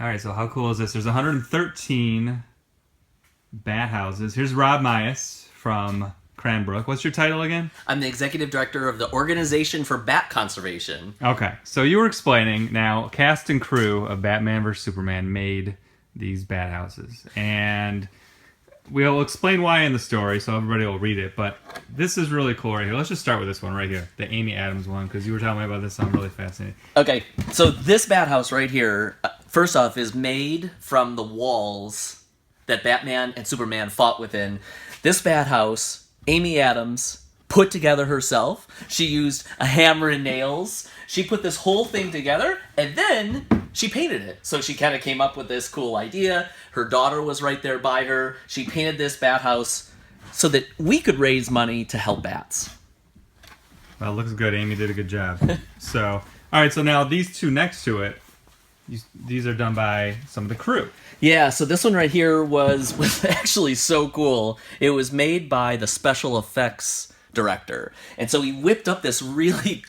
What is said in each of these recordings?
All right, so how cool is this? There's 113 bat houses. Here's Rob Myers from Cranbrook. What's your title again? I'm the executive director of the Organization for Bat Conservation. Okay, so you were explaining now, cast and crew of Batman vs. Superman made these bat houses. And we'll explain why in the story, so everybody will read it. But this is really cool right here. Let's just start with this one right here, the Amy Adams one, because you were telling me about this, so I'm really fascinated. Okay, so this bat house right here, first off, is made from the walls that Batman and Superman fought within. This bat house, Amy Adams put together herself. She used a hammer and nails. She put this whole thing together, and then she painted it. So she kind of came up with this cool idea. Her daughter was right there by her. She painted this bat house so that we could raise money to help bats. Well, it looks good. Amy did a good job. So, all right, so now these two next to it, these are done by some of the crew. Yeah, so this one right here was actually so cool. It was made by the special effects director. And so he whipped up this really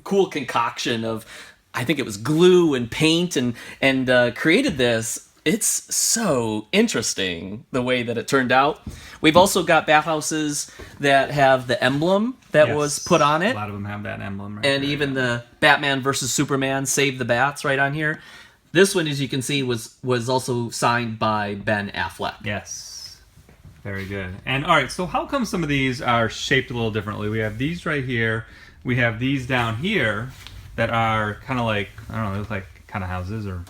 cool concoction of, I think it was glue and paint, and created this. It's so interesting the way that it turned out. We've also got bathhouses that have the emblem that was put on it. A lot of them have that emblem right and there. Even the Batman versus Superman Save the Bats right on here. This one, as you can see, was also signed by Ben Affleck. Yes. Very good. And all right, so how come some of these are shaped a little differently? We have these right here. We have these down here that are kind of like, I don't know, they look like kind of houses or,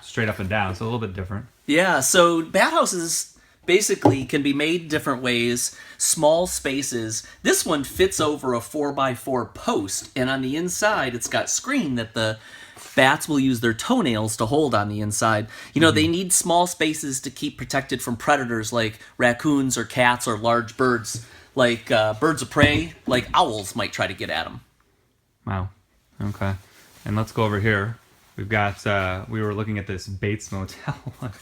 straight up and down. So a little bit different. Yeah, so bat houses basically can be made different ways, small spaces. This one fits over a 4x4 post, and on the inside it's got screen that the bats will use their toenails to hold on the inside. They need small spaces to keep protected from predators like raccoons or cats or large birds, like birds of prey, like owls might try to get at them. Wow. Okay. And let's go over here. We've got, we were looking at this Bates Motel one.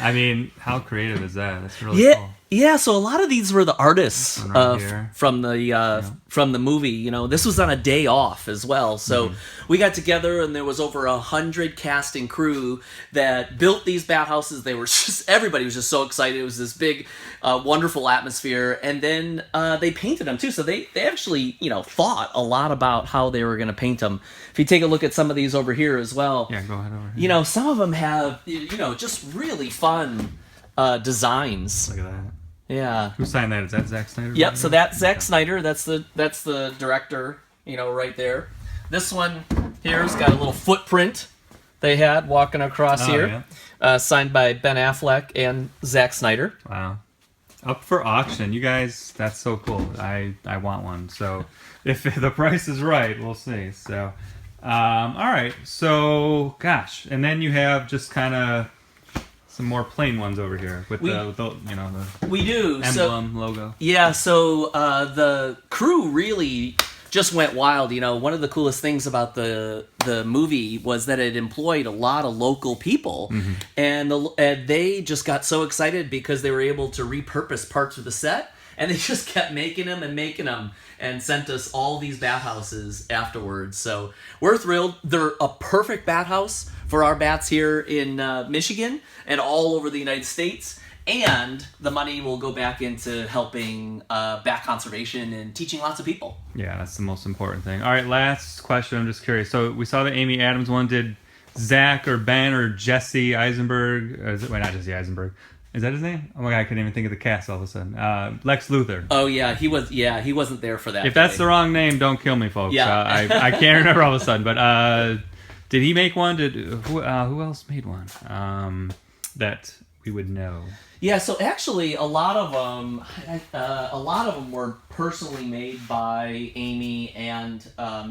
I mean, how creative is that? That's really cool. Yeah, so a lot of these were the artists right from the movie. This was on a day off as well. So we got together, and there was over 100 cast and crew that built these bat houses. They were everybody was just so excited. It was this big, wonderful atmosphere, and then they painted them too. So they actually thought a lot about how they were going to paint them. If you take a look at some of these over here as well, yeah, go ahead over here. Some of them have just really fun designs. Look at that. Yeah. Who signed that? Is that Zack Snyder? Yep. So that's Zack Snyder. That's the director. Right there. This one here's got a little footprint they had walking across here, signed by Ben Affleck and Zack Snyder. Wow. Up for auction, you guys. That's so cool. I want one. So if the price is right, we'll see. So, all right. So, gosh, and then you have just kind of some more plain ones over here with the we do emblem logo. Yeah, so the crew really just went wild. One of the coolest things about the movie was that it employed a lot of local people, and they just got so excited because they were able to repurpose parts of the set, and they just kept making them and sent us all these bathhouses afterwards. So we're thrilled. They're a perfect bathhouse for our bats here in Michigan and all over the United States. And the money will go back into helping bat conservation and teaching lots of people. Yeah, that's the most important thing. All right, last question. I'm just curious. So we saw the Amy Adams one. Did Zach or Ben or Jesse Eisenberg? Not Jesse Eisenberg. Is that his name? Oh my God, I couldn't even think of the cast all of a sudden. Lex Luthor. Oh yeah, he wasn't there for that. If that's the wrong name, don't kill me, folks. Yeah. I can't remember all of a sudden. But did he make one? Who else made one that we would know? Yeah, so actually, a lot of them were personally made by Amy and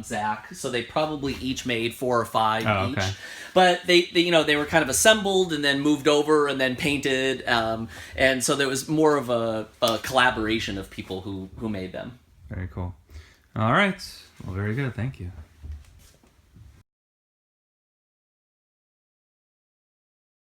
Zach. So they probably each made 4 or 5 each. Okay. But they were kind of assembled and then moved over and then painted, and so there was more of a collaboration of people who made them. Very cool. All right. Well, very good. Thank you.